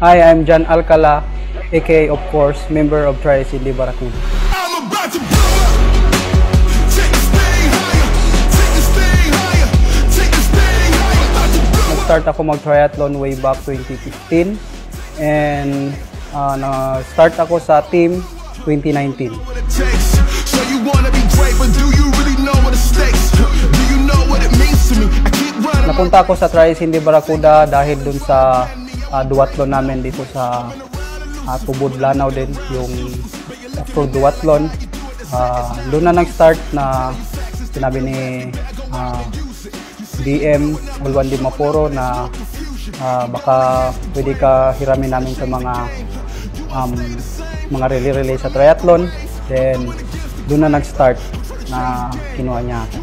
Hi, I'm John Alcala, aka of course, member of Triads Indy Barracuda. Nag-start ako mag-triathlon way back 2015 and na-start ako sa team 2019. Napunta ako sa Triads Indy Barracuda dahil dun sa duathlon namin dito sa Tubod, Lanao din, yung off-road duathlon. Doon na nag-start na sinabi ni DM Ulwan Di Mapuro na baka pwede ka hiramin namin sa mga relay sa triathlon. Then doon na nag-start na kinuha niya ako.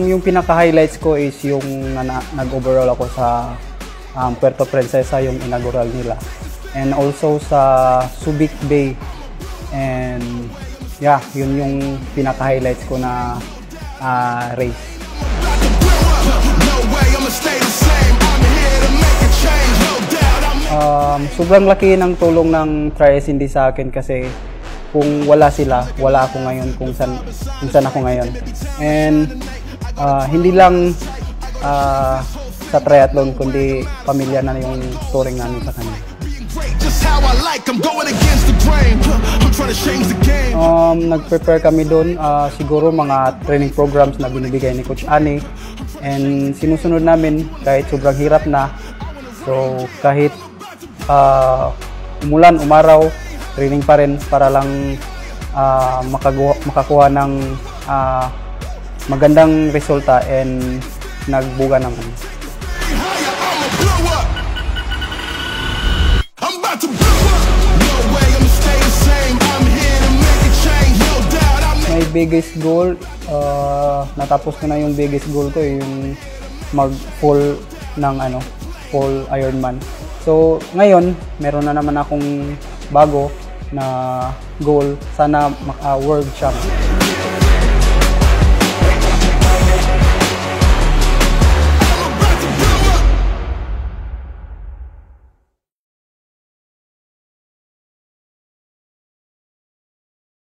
Yung pinaka-highlights ko is yung nag-overall ako sa Puerto Princesa, yung inaugural nila. And also sa Subic Bay. And yeah, yun yung pinaka-highlights ko na race. Sobrang laki ng tulong ng Triads Indy sa akin kasi kung wala sila, wala ako ngayon kung saan ako ngayon. And hindi lang sa triathlon, kundi pamilya na yung touring namin sa kanila. Nag-prepare kami doon, siguro mga training programs na binibigay ni Coach Ani. And sinusunod namin kahit sobrang hirap na. So kahit umulan, umaraw, training pa rin para lang makakuha ng magandang resulta and nagbuga naman. My biggest goal, natapos ko na yung biggest goal ko, yung mag-full ng full Ironman. So ngayon, meron na naman akong bago na goal, sana world champ.